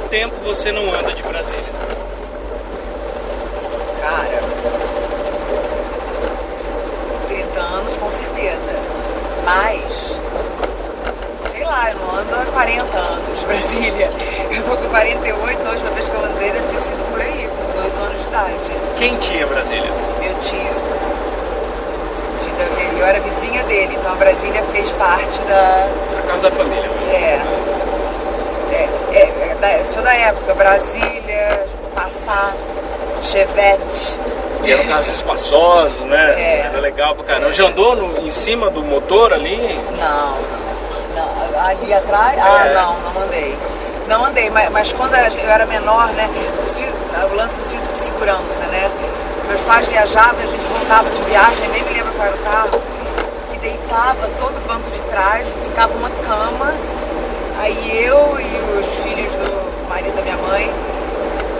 Tempo você não anda de Brasília? Cara, 30 anos com certeza, mas sei lá, eu não ando há 40 anos de Brasília. Eu tô com 48, a última vez que eu andei deve ter sido por aí, com 18 anos de idade. Quem tinha Brasília? Meu tio. Eu era vizinha dele, então a Brasília fez parte da casa da família. Sou da época, Brasília, Passat, Chevette. E eram carros espaçosos, né? Era legal pra caramba. Já andou em cima do motor ali? Não. Ali atrás? Não andei, mas quando eu era menor, né? O lance do cinto de segurança, né? Meus pais viajavam, a gente voltava de viagem, nem me lembro qual era o carro, que deitava todo o banco de trás, ficava uma cama. Aí eu e os filhos do marido da minha mãe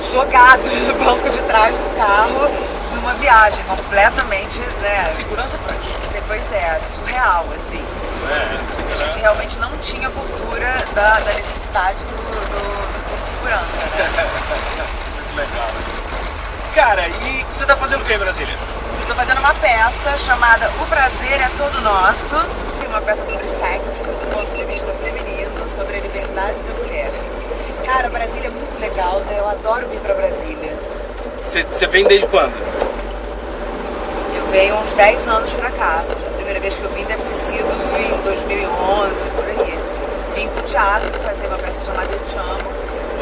jogados no banco de trás do carro numa viagem completamente, né? Segurança pra quê? Depois surreal, assim. A gente realmente não tinha cultura da necessidade do cinto de segurança, né? Muito legal. Cara, e você tá fazendo o que em Brasília? Estou fazendo uma peça chamada O Prazer é Todo Nosso. Uma peça sobre sexo, do ponto de vista feminino, sobre a liberdade da mulher. Cara, Brasília é muito legal, né? Eu adoro vir pra Brasília. Você vem desde quando? Eu venho uns 10 anos pra cá. A primeira vez que eu vim deve ter sido em 2011, por aí. Vim pro teatro fazer uma peça chamada Eu Te Amo.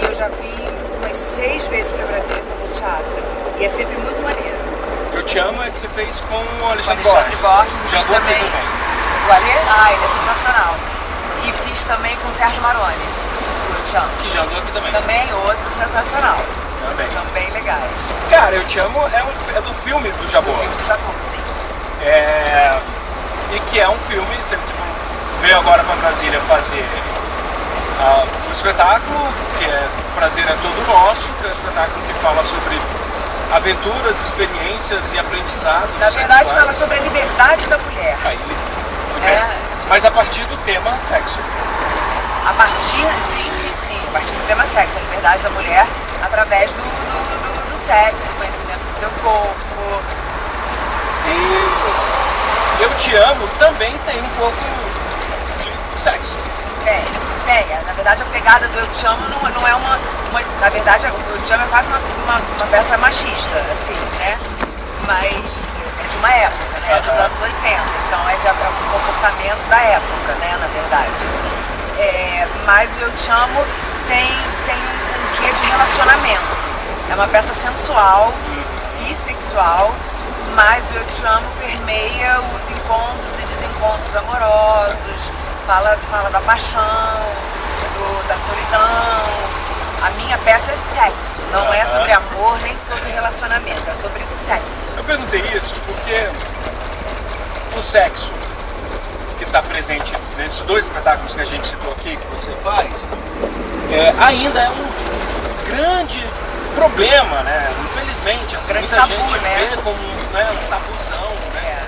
E eu já vim umas 6 vezes pra Brasília fazer teatro. E é sempre muito maneiro. Eu Te Amo é que você fez com o Alexandre Borges. Já fiz também. O Alê? Ele é sensacional. E fiz também com o Sérgio Maroni. Eu Te Amo. Que já andou aqui também. Também outro sensacional. Também. São bem legais. Cara, Eu Te Amo é do filme do Jabor. Do filme do Jabor, sim. E que é um filme, você veio agora para Brasília fazer um espetáculo, que é Prazer é Todo Nosso, que é um espetáculo que fala sobre aventuras, experiências e aprendizados. Na verdade, fala sobre a liberdade da mulher. Mas a partir do tema sexo. A partir do tema sexo, a liberdade da mulher através do sexo, do conhecimento do seu corpo. E Eu Te Amo também tem um pouco de sexo. Tem. Na verdade, a pegada do Eu Te Amo não é uma... Na verdade, o Eu Te Amo é quase uma peça machista, assim, né? Mas é de uma época, né? É dos anos 80. Então é de um comportamento da época, né? Na verdade. Mas o Eu Te Amo tem um quê de relacionamento. É uma peça sensual e sexual, mas o Eu Te Amo permeia os encontros e desencontros amorosos, fala da paixão, da solidão. A minha peça é sexo, não é sobre amor nem sobre relacionamento, é sobre sexo. Eu perguntei isso porque o sexo que está presente nesses 2 espetáculos que a gente citou aqui, que você faz, ainda é um grande problema, né? Infelizmente, assim, grande muita tabu, gente né? vê como um tabuzão, né?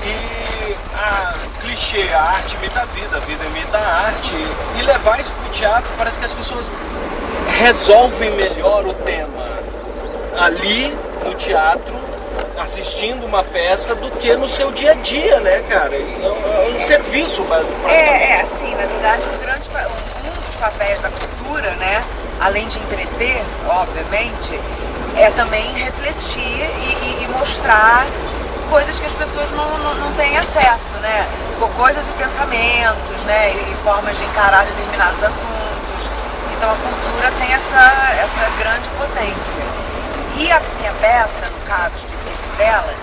E a clichê, a arte imita a vida imita a arte. E levar isso pro teatro, parece que as pessoas resolvem melhor o tema ali no teatro, assistindo uma peça, do que no seu dia a dia, né, cara? É um serviço. Assim, na verdade, um dos papéis da cultura, né, além de entreter, obviamente, é também refletir e mostrar coisas que as pessoas não têm acesso, né? Coisas e pensamentos, né? E formas de encarar determinados assuntos. Então a cultura tem essa grande potência. E a minha peça, no caso específico dela,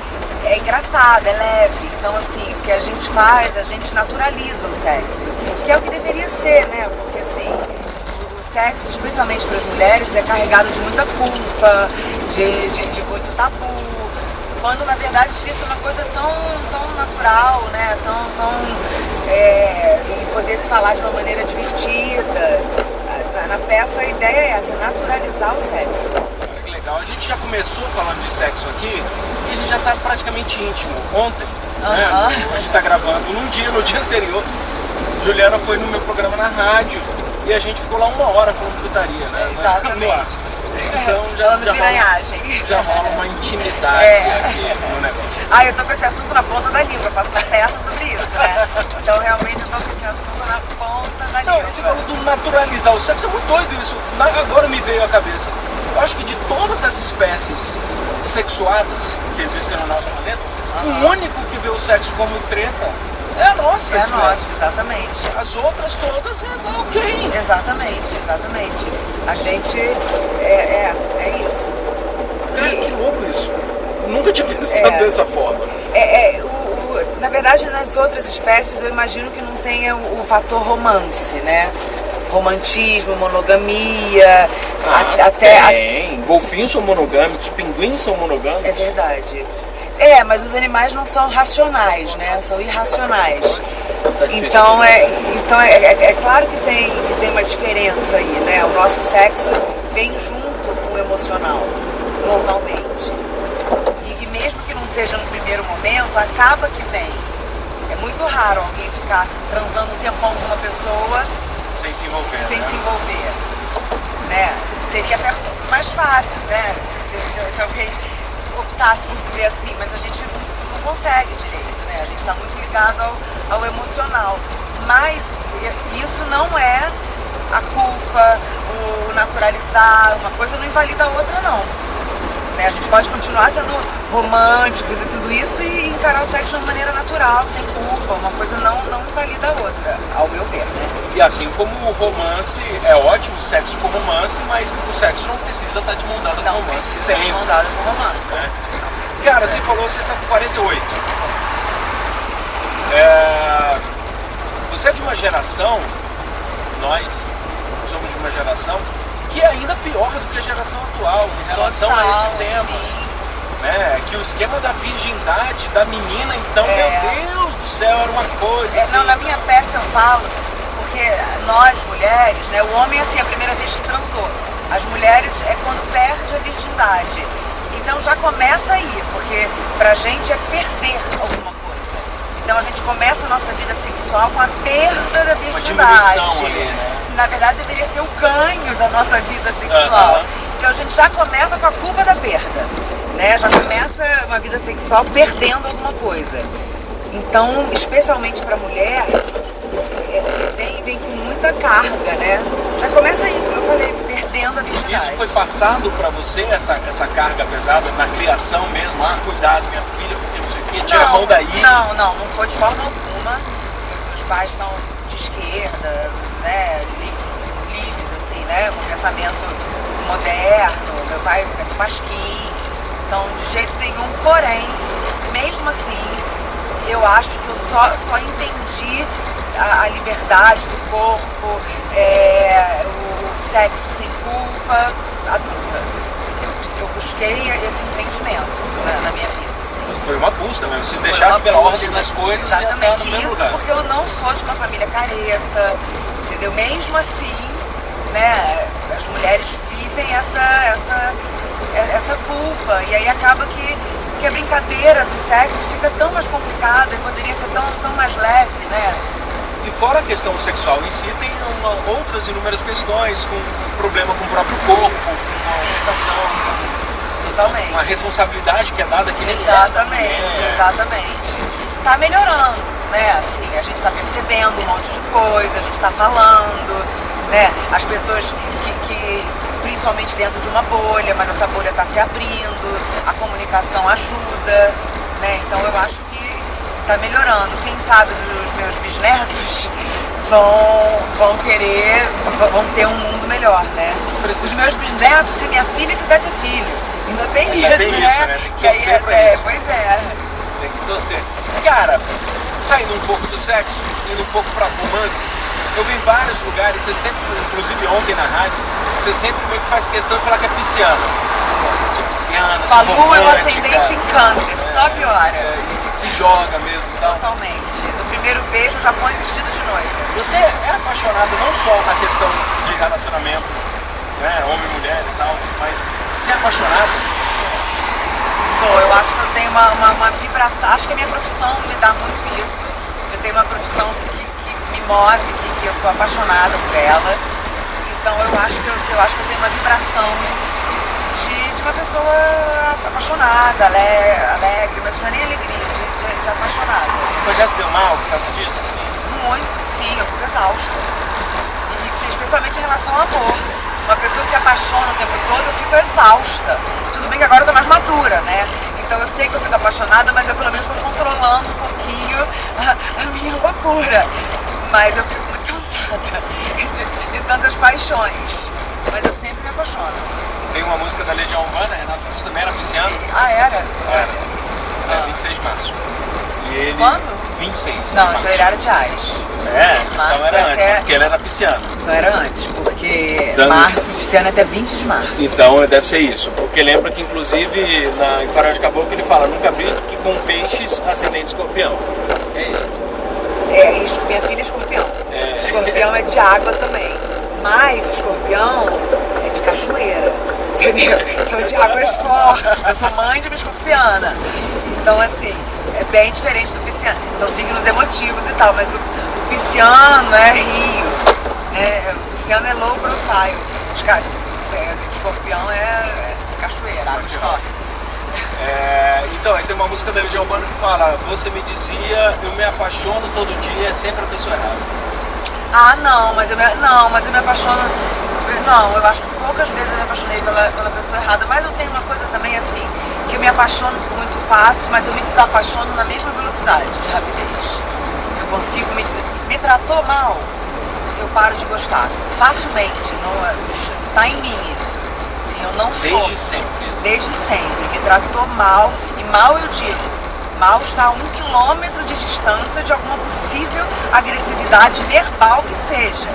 é engraçada, é leve. Então, assim, o que a gente faz, a gente naturaliza o sexo. Que é o que deveria ser, né? Porque, assim, o sexo, especialmente para as mulheres, é carregado de muita culpa, de muito tabu, quando na verdade devia ser uma coisa tão natural, né? E poder se falar de uma maneira divertida. Na peça a ideia é essa, naturalizar o sexo. Olha que legal, a gente já começou falando de sexo aqui e a gente já está praticamente íntimo. Ontem, né, a gente está gravando no dia anterior, Juliana foi no meu programa na rádio e a gente ficou lá 1 hora falando putaria, né? Exatamente. Então já rola uma intimidade aqui no negócio. Eu tô com esse assunto na ponta da língua, eu faço uma peça sobre isso, né? Então realmente eu tô com esse assunto na ponta da língua. Não, você falou do naturalizar o sexo, é muito doido isso. Agora me veio à cabeça. Eu acho que de todas as espécies sexuadas que existem no nosso planeta, o único que vê o sexo como treta é a nossa espécie. É a nossa, exatamente. As outras todas é ok. Exatamente. A gente é isso. Cara, que louco isso. Eu nunca tinha pensado dessa forma. Na verdade, nas outras espécies eu imagino que não tenha o fator romance, né? Romantismo, monogamia, Tem. Golfinhos são monogâmicos, pinguins são monogâmicos. É verdade. Mas os animais não são racionais, né? São irracionais. Então é claro que tem uma diferença aí, né? O nosso sexo vem junto com o emocional, normalmente. E que mesmo que não seja no primeiro momento, acaba que vem. É muito raro alguém ficar transando um tempão com uma pessoa sem se envolver. Né? Seria até mais fácil, né? Se alguém optasse por viver assim, mas a gente não consegue direito, né? A gente está muito ligado ao emocional. Mas isso não é a culpa, o naturalizar, uma coisa não invalida a outra, não. Né? A gente pode continuar sendo românticos e tudo isso e encarar o sexo de uma maneira natural, sem culpa. Uma coisa não invalida a outra, ao meu ver, né? E assim como o romance é ótimo, o sexo com romance, mas o sexo não precisa estar de mão dada com romance. Não precisa de mão dada com romance. Né? Cara, você falou que você está com 48. Você é de uma geração, nós somos de uma geração que é ainda pior do que a geração atual em relação a esse tema. Né? Que o esquema da virgindade da menina, então, meu Deus do céu, era uma coisa assim. Não, na minha peça eu falo, porque nós, mulheres, né, o homem assim, a primeira vez que transou. As mulheres é quando perde a virgindade. Então já começa aí, porque pra gente é perder alguma coisa. Então a gente começa a nossa vida sexual com a perda da virgindade. Uma diminuição ali, né? Na verdade deveria ser o ganho da nossa vida sexual. Então a gente já começa com a culpa da perda, né? Já começa uma vida sexual perdendo alguma coisa. Então, especialmente pra mulher, vem com muita carga, né? Já começa aí, como eu falei, perdendo a virgindade. Isso foi passado pra você, essa carga pesada, na criação mesmo? Cuidado, minha filha, porque não sei o que, tira a mão daí. Não foi de forma alguma. Meus pais são de esquerda, né? Livres, assim, né? Com pensamento moderno. Meu pai é do Pasquim. Então, de jeito nenhum. Porém, mesmo assim, eu acho que eu só entendi a liberdade do corpo, o sexo sem culpa, adulta. Eu busquei esse entendimento na minha vida. Assim. Foi uma busca mesmo, se deixasse pela ordem das coisas. Exatamente, isso lugar. Porque eu não sou de uma família careta, entendeu? Mesmo assim, né, as mulheres vivem essa culpa, e aí acaba que a brincadeira do sexo fica tão mais complicada e poderia ser tão mais leve, né? E fora a questão sexual em si, tem outras inúmeras questões, com problema com o próprio corpo, com a alimentação, totalmente. Uma responsabilidade que é dada aqui. Exatamente. Tá melhorando, né? Assim, a gente tá percebendo um monte de coisa, a gente tá falando, né? As pessoas que principalmente dentro de uma bolha, mas essa bolha tá se abrindo, a comunicação ajuda, né? Então eu acho que tá melhorando. Quem sabe os meus bisnetos vão ter um mundo melhor, né? Os meus bisnetos, se minha filha quiser ter filho, ainda tem isso, né? Tem que torcer pra isso. Pois é. Tem que torcer. Cara, saindo um pouco do sexo, indo um pouco pra romance, eu vi em vários lugares, você sempre, inclusive ontem na rádio, você sempre meio que faz questão de falar que é pisciana. Sou pisciana, sou Palu é um romântica. ascendente em câncer, só piora. E se joga mesmo. Então. Totalmente. No primeiro beijo já põe vestido de noiva. Você é apaixonado não só na questão de relacionamento, né, homem e mulher e tal, mas você é apaixonado? Sou. Eu acho que eu tenho uma vibração, acho que a minha profissão me dá muito isso. Eu tenho uma profissão que me move, que eu sou apaixonada por ela. Então eu acho que eu tenho uma vibração de uma pessoa apaixonada, alegre, mas não é nem alegria, de apaixonada. Mas já se deu mal por causa disso? Assim? Muito, sim, eu fico exausta. E especialmente em relação ao amor. Uma pessoa que se apaixona o tempo todo, eu fico exausta. Tudo bem que agora eu tô mais madura, né? Então eu sei que eu fico apaixonada, mas eu pelo menos vou controlando um pouquinho a minha loucura. Mas eu fico muito cansada de tantas paixões. Mas eu sempre me apaixono. Tem uma música da Legião Urbana, Renato Russo também era pisciano? Sim. Ah, era? Era. 26 de março. E ele... Quando? 26 de Não, março. então ele era de Ares. Então era antes, porque ele era pisciano. Então era antes, porque Então, março, pisciano é até 20 de março. Então deve ser isso, porque lembra que inclusive em Farol de Caboclo ele fala, nunca brinque com peixes ascendente escorpião. É ele. Isso, minha filha é escorpião. Escorpião é de água também. Mas o escorpião é de cachoeira, entendeu? São de águas fortes, eu sou mãe de uma escorpiana. Então assim, é bem diferente do pisciano. São signos emotivos e tal, mas o pisciano é rio, o pisciano é low profile. O escorpião é cachoeira, águas fortes. Então, aí tem uma música da Legião Urbana que fala, você me dizia, eu me apaixono todo dia, é sempre a pessoa errada. Ah, não, mas eu me apaixono. Não, eu acho que poucas vezes eu me apaixonei pela pessoa errada, mas eu tenho uma coisa também assim, que eu me apaixono muito fácil, mas eu me desapaixono na mesma velocidade de rapidez. Eu consigo me tratou mal, eu paro de gostar. Facilmente, tá em mim isso. Assim, eu não sou. Desde sempre. Desde sempre. Me tratou mal, e mal eu digo. Mal está a 1 quilômetro de distância de alguma possível agressividade verbal que seja.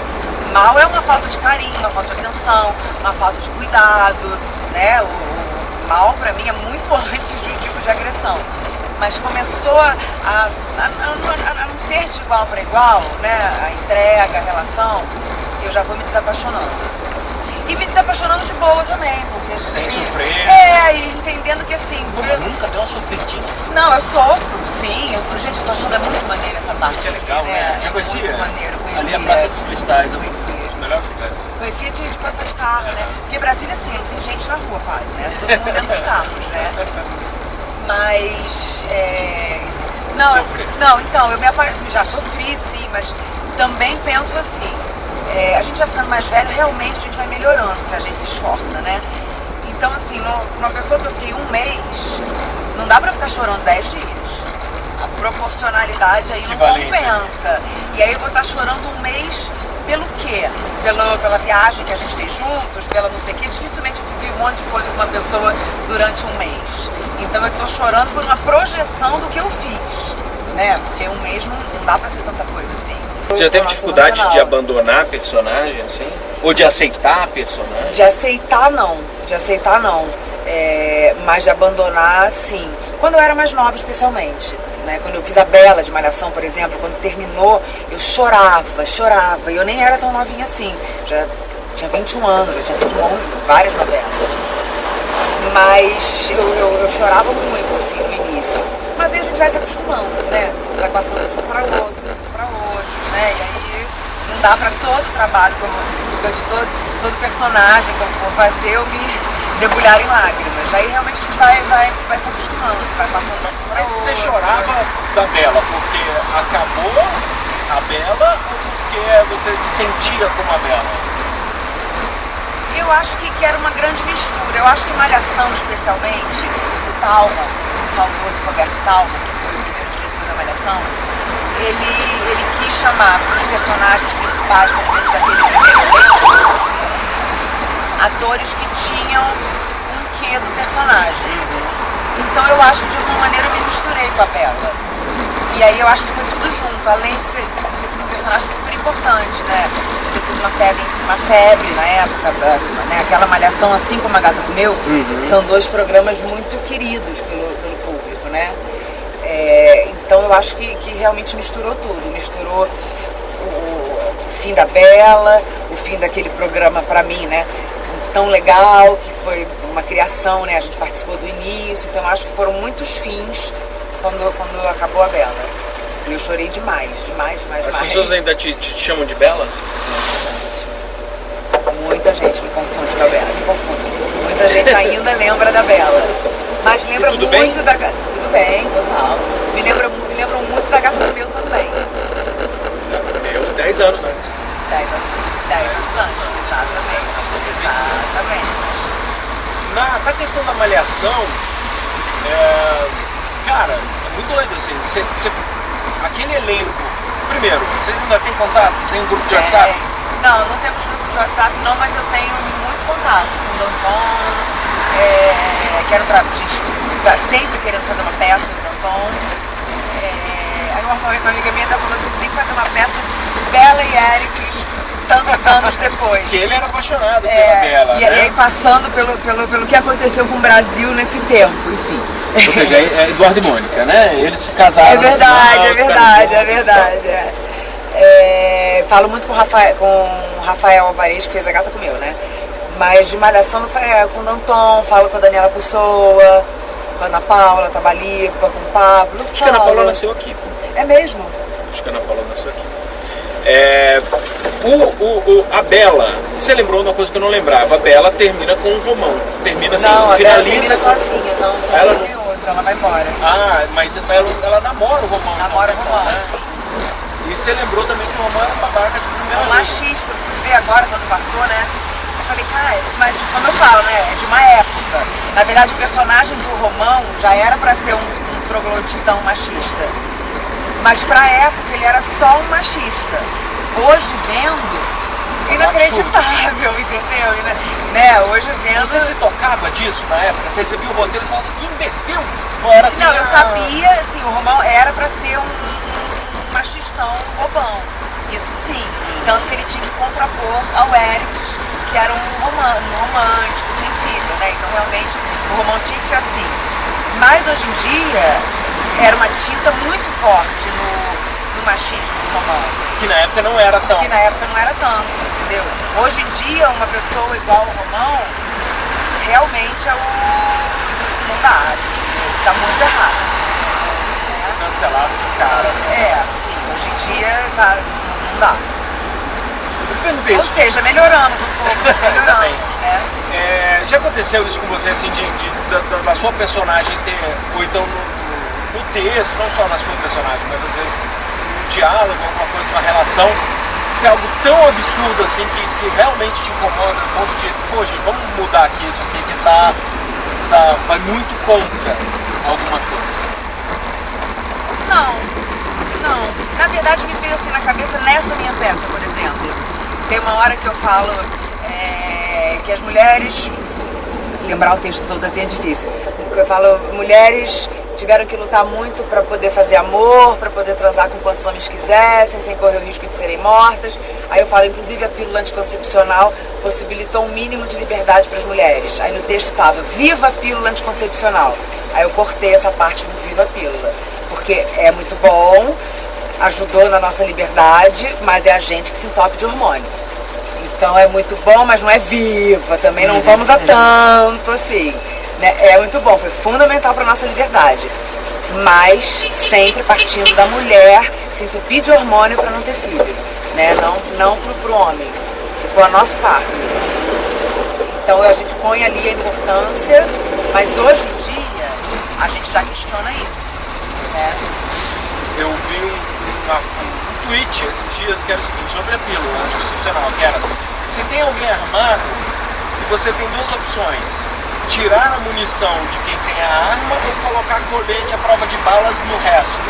Mal é uma falta de carinho, uma falta de atenção, uma falta de cuidado, né? O mal para mim é muito antes de um tipo de agressão. Mas começou a não ser de igual para igual, né? A entrega, a relação, eu já vou me desapaixonando. E me desapaixonando de boa também, porque... Sem sofrer. E entendendo que assim... Nunca deu uma sofridinha assim? Não, eu sofro, sim. Gente, eu tô achando muito maneira essa parte. É legal, né? Já conhecia? Muito maneiro, conhecia. Ali a Praça dos Cristais, eu conhecia. Os melhores lugares. Conhecia de passar de carro, né? Porque Brasília, assim, não tem gente na rua quase, né? Todo mundo dentro dos carros, né? Mas... Não, então, já sofri, sim, mas também penso assim... a gente vai ficando mais velho, realmente a gente vai melhorando se a gente se esforça, né? Então, assim, uma pessoa que eu fiquei 1 mês, não dá pra ficar chorando 10 dias. A proporcionalidade aí não compensa. E aí eu vou estar chorando 1 mês pelo quê? Pela viagem que a gente fez juntos, pela não sei o quê. Dificilmente eu vivi um monte de coisa com uma pessoa durante 1 mês. Então eu tô chorando por uma projeção do que eu fiz, né? Porque 1 mês não dá pra ser tanta coisa assim. Você já teve dificuldade de abandonar a personagem, assim? Ou de aceitar a personagem? De aceitar, não. Mas de abandonar, sim. Quando eu era mais nova, especialmente. Né? Quando eu fiz a Bela de Malhação, por exemplo, quando terminou, eu chorava. E eu nem era tão novinha assim. Já tinha 21 anos, já tinha feito várias novelas. Mas eu chorava muito, assim, no início. Mas aí a gente vai se acostumando, né? Vai passando de um para outro, né? E aí não dá pra todo trabalho, todo personagem que eu for fazer, eu me debulhar em lágrimas. Aí realmente a gente vai se acostumando, vai passando de um para outro. Você chorava da Bela porque acabou a Bela ou porque você sentia como a Bela? Eu acho que era uma grande mistura. Eu acho que Malhação, especialmente, o Talma, o saudoso Roberto Talma, que foi o primeiro diretor da Malhação, ele quis chamar para os personagens principais, pelo menos aquele primeiro elenco, atores que tinham um quê do personagem. Então eu acho que de alguma maneira eu me misturei com a Bela. E aí eu acho que foi tudo tudo junto, além de ter sido um personagem super importante, né? De ter sido uma febre na época, né? Aquela Malhação, assim como A Gata Comeu, são dois programas muito queridos pelo público, né? Então eu acho que realmente misturou tudo, misturou o fim da Bela, o fim daquele programa pra mim, né? Tão legal, que foi uma criação, né? A gente participou do início, então eu acho que foram muitos fins quando acabou a Bela. E eu chorei demais. As pessoas ainda te chamam de Bela? Muita gente me confunde com a Bela, me confunde. Muita gente ainda lembra da Bela. Mas lembra muito bem? da Gata. Tudo bem, total. Me lembram muito da Gata Comeu também. Eu, 10 anos antes. 10 anos antes, exatamente. Na questão da Malhação, cara, é muito doido assim. Aquele elenco, primeiro, vocês ainda têm contato? Tem um grupo de WhatsApp? Não temos grupo de WhatsApp não, mas eu tenho muito contato com o Danton. A gente está sempre querendo fazer uma peça, o Danton. Aí uma amiga minha falou assim, você tem que fazer uma peça Bela e Éricles tantos anos depois. Que ele era apaixonado pela Bela, e né? aí passando pelo que aconteceu com o Brasil nesse tempo, enfim. Ou seja, é Eduardo e Mônica, né? Eles se casaram. É verdade. Falo muito com o Rafael Alvarez, que fez A Gata Comeu, né? Mas de Malhação com o Danton, falo com a Daniela Pessoa, com a Ana Paula Tabalipa, com o Pablo. Acho que a Ana Paula nasceu aqui. É mesmo? Acho que a Ana Paula nasceu aqui. A Bela, você lembrou uma coisa que eu não lembrava, a Bela termina com um Romão, termina assim, não, finaliza. Ela sozinha, não, ela tem outra, ela vai embora. Mas ela namora o Romão. Namora o Romão, né? Sim. E você lembrou também que o Romão era babaca de primeira vez. Machista, eu fui ver agora quando passou, né? Eu falei, cara, mas como eu falo, né? É de uma época. Na verdade, o personagem do Romão já era pra ser um trogloditão machista. Mas pra época ele era só um machista. Hoje vendo, inacreditável, entendeu? Né? Hoje vendo. Você se tocava disso na época? Você recebia o roteiro e falava, que imbecil! Ou era assim, não, eu sabia, assim, o Romão era pra ser um machistão bobão. Isso sim. Tanto que ele tinha que contrapor ao Éricles, que era um romântico, sensível, né? Então realmente o Romão tinha que ser assim. Mas hoje em dia era uma tinta muito forte no machismo do Romão. Que na época não era tanto. Entendeu? Hoje em dia uma pessoa igual ao Romão realmente não dá, assim, tá muito errado. Ser cancelado de cara. Assim. Sim, hoje em dia não dá. Ou seja, melhoramos um pouco, né? Já aconteceu isso com você, assim, da sua personagem ter, ou então no texto, não só na sua personagem, mas às vezes um diálogo, alguma coisa, uma relação, ser algo tão absurdo assim que realmente te incomoda, a ponto de, pô, gente, vamos mudar aqui isso aqui que vai muito contra alguma coisa? Não. Na verdade me veio assim na cabeça nessa minha peça, por exemplo. Tem uma hora que eu falo que as mulheres, lembrar o texto todo assim é difícil, eu falo, mulheres tiveram que lutar muito para poder fazer amor, para poder transar com quantos homens quisessem, sem correr o risco de serem mortas. Aí eu falo, inclusive a pílula anticoncepcional possibilitou um mínimo de liberdade para as mulheres. Aí no texto estava, viva a pílula anticoncepcional. Aí eu cortei essa parte do viva a pílula, porque é muito bom, ajudou na nossa liberdade, mas é a gente que se entope de hormônio. Então é muito bom, mas não é viva, também não vamos a tanto assim. Né? É muito bom, foi fundamental para a nossa liberdade, mas sempre partindo da mulher se entupir de hormônio para não ter filho, né? Não pro homem, ficou a nosso cargo. Então a gente põe ali a importância, mas hoje em dia a gente já questiona isso, né? Eu vi um tweet esses dias que era o seguinte, sobre a pílula anticoncepcional, que era, se tem alguém armado e você tem duas opções, tirar a munição de quem tem a arma ou colocar colete à prova de balas no resto.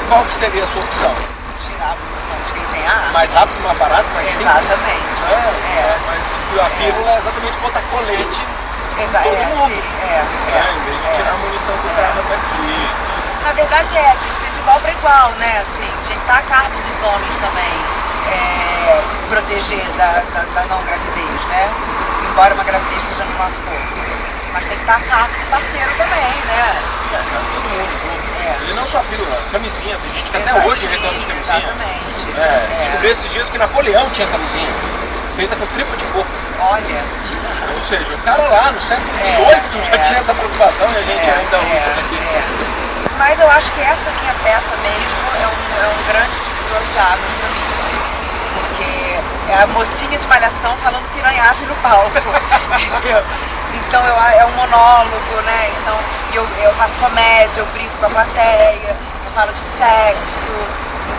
Qual que seria a sua opção? Tirar a munição de quem tem a arma. Mais rápido, mais barato, mais simples? Exatamente. Mas a pílula é exatamente botar colete em todo mundo. Em vez de tirar a munição do cara daqui. Na verdade tinha que ser de igual para igual, né? Assim, tinha que estar a cargo dos homens também, proteger da não gravidez, né? Embora uma gravidez seja no nosso corpo. Mas tem que estar a cargo do parceiro também, né? Todo mundo junto. Ele não só pílula, camisinha, tem gente que até Exato, hoje reclama de camisinha. Exatamente. Descobri esses dias que Napoleão tinha camisinha, feita com tripa de porco. Olha. Ou seja, o cara lá no século XVIII já tinha essa preocupação e a gente ainda usa aqui. Mas eu acho que essa minha peça mesmo é um grande divisor de águas para mim. Porque é a mocinha de malhação falando piranhagem no palco. Entendeu? Então é um monólogo, né? Então eu faço comédia, eu brinco com a plateia, eu falo de sexo.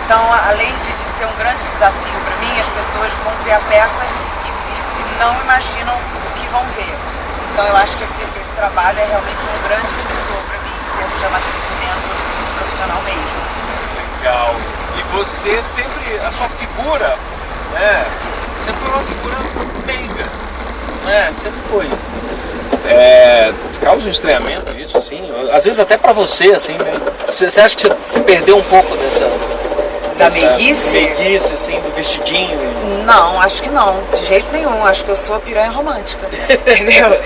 Então, além de ser um grande desafio para mim, as pessoas vão ver a peça e não imaginam o que vão ver. Então eu acho que esse trabalho é realmente um grande divisor para mim, em termos de amadurecimento profissional mesmo. Legal. E você sempre, a sua figura, né? Sempre foi uma figura meiga, né? Sempre foi. Causa um estranhamento isso, assim? Às vezes até pra você, assim, né? Você acha que você perdeu um pouco da meiguice? Meiguice, assim, do vestidinho? Não, acho que não, de jeito nenhum. Acho que eu sou a piranha romântica, entendeu?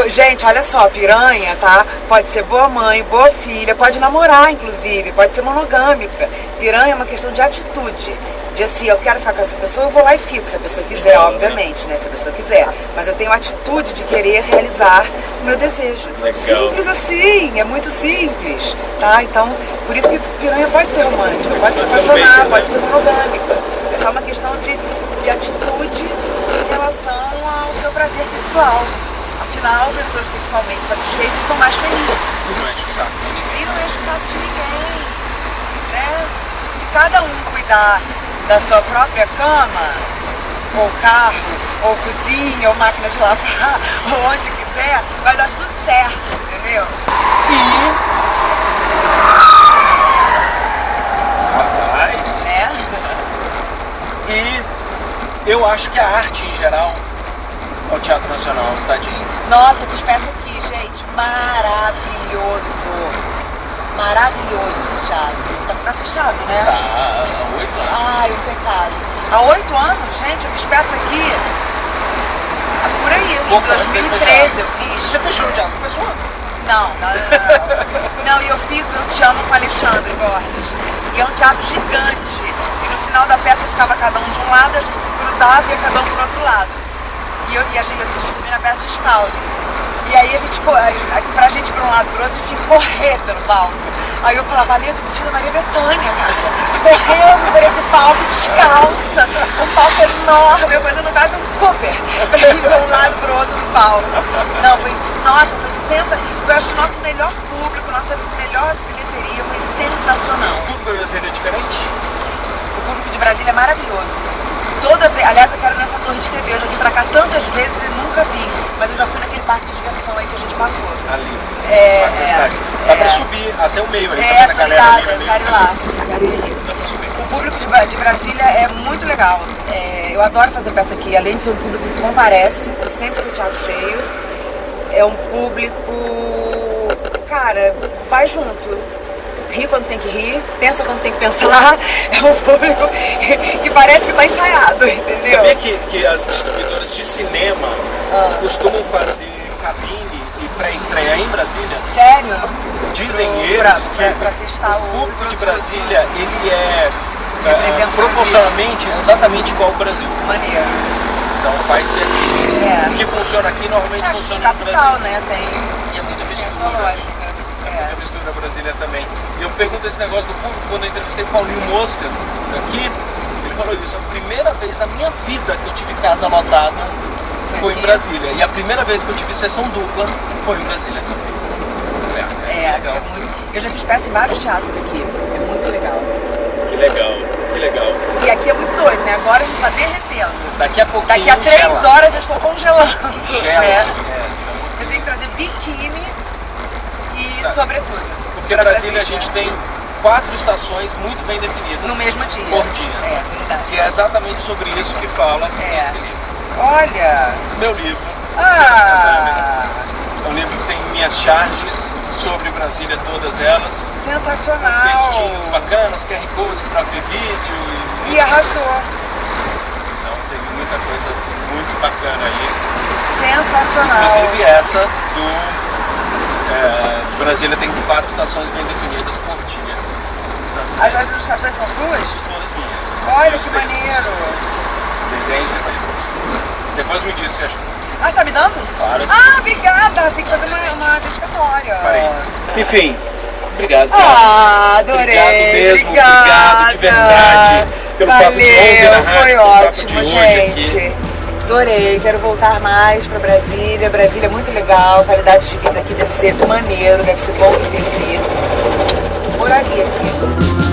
Gente, olha só, piranha, tá? Pode ser boa mãe, boa filha, pode namorar, inclusive, pode ser monogâmica. Piranha é uma questão de atitude. De assim, eu quero ficar com essa pessoa, eu vou lá e fico, se a pessoa quiser, obviamente, né? Se a pessoa quiser. Mas eu tenho a atitude de querer realizar o meu desejo. Legal. Simples assim, é muito simples, tá? Então, por isso que piranha pode ser romântica, pode se apaixonar, pode ser monogâmica. É só uma questão de atitude em relação ao seu prazer sexual. Afinal, pessoas sexualmente satisfeitas são mais felizes. E não enche o saco de ninguém. E não enche o saco de ninguém, né? Se cada um cuidar da sua própria cama, ou carro, ou cozinha, ou máquina de lavar, ou onde quiser, vai dar tudo certo, entendeu? Rapaz. E eu acho que a arte em geral, o Teatro Nacional, tadinho. Nossa, eu fiz peça aqui, gente, maravilhoso. Maravilhoso esse teatro. Tá fechado, né? Tá, há 8 anos. Ai, um pecado. Há 8 anos, gente, eu fiz peça aqui. Por aí, em 2013 eu fiz. Você fechou o Teatro Pessoa? Não. Não, e eu fiz o Te Amo com Alexandre Borges. E é um teatro gigante. E no final da peça ficava cada um de um lado, a gente se cruzava e ia cada um pro outro lado. E a gente termina a peça descalço. E aí pra gente ir pra um lado e pro outro, a gente tinha que correr pelo palco. Aí eu falava, ali eu tô vestida Maria Bethânia, cara. Correndo por esse palco descalça. Um palco enorme, eu fazendo quase um Cooper. Pra ir de um lado pro outro do palco. Não, foi sensacional. Foi acho que o nosso melhor público, nossa melhor bilheteria, foi sensacional. O público brasileiro é diferente? O público de Brasília é maravilhoso. Aliás, eu quero ir nessa torre de TV, eu já vim pra cá tantas vezes e nunca vim, mas eu já fui naquele parque de diversão aí que a gente passou. Ali, dá pra subir até o meio ali, tô ligada, eu quero ir lá. Dá pra subir. O público de Brasília é muito legal, eu adoro fazer peça aqui, além de ser um público que comparece, sempre foi teatro cheio, é um público, cara, vai junto. Ri quando tem que rir, pensa quando tem que pensar, é um público que parece que está ensaiado, entendeu? Sabia que as distribuidoras de cinema costumam fazer cabine e pré-estreia em Brasília? Sério? Dizem eles que pra testar o público de Brasília, ele é representa proporcionalmente exatamente igual ao Brasil. Maneiro. Então faz-se aqui. O que funciona aqui normalmente funciona no capital, Brasil. Né? E é muita Tem mistura. sua lógica. Muita mistura Brasília também. E eu pergunto esse negócio do público, quando eu entrevistei o Paulinho Mosca aqui, ele falou isso, a primeira vez na minha vida que eu tive casa lotada foi em Brasília. E a primeira vez que eu tive sessão dupla foi em Brasília também. Legal. Eu já fiz peça em vários teatros aqui, é muito legal. Que legal, que legal. E aqui é muito doido, né? Agora a gente tá derretendo. Daqui a pouquinho Daqui a 3 horas eu estou congelando. Gela. Né? Você tem que trazer biquíni e sobretudo. Porque em Brasília a gente tem 4 estações muito bem definidas. No mesmo dia. Por dia. É, verdade. E é exatamente sobre isso que fala esse livro. Olha! Meu livro, Ah. é um livro que tem minha as charges sobre Brasília, todas elas. Sensacional. Textinhos bacanas, QR Codes para ver vídeo. E arrasou. Então teve muita coisa muito bacana aí. Sensacional. Inclusive essa de Brasília tem 4 estações bem definidas por dia. As ilustrações são suas? Todas minhas. Olha Meus que textos, maneiro. Desenhos e textos. Depois me diz se achou. Ah, você tá me dando? Claro, sim. Ah, obrigada. Você tem que fazer uma dedicatória. Farei. Enfim, obrigado. Ah, adorei. Obrigado mesmo, Obrigada. obrigado de verdade pelo papo de ontem na rádio, foi pelo papo ótimo, de hoje gente. aqui. Adorei, quero voltar mais pra Brasília. Brasília é muito legal, a qualidade de vida aqui deve ser maneiro, deve ser bom viver aqui. Moraria aqui.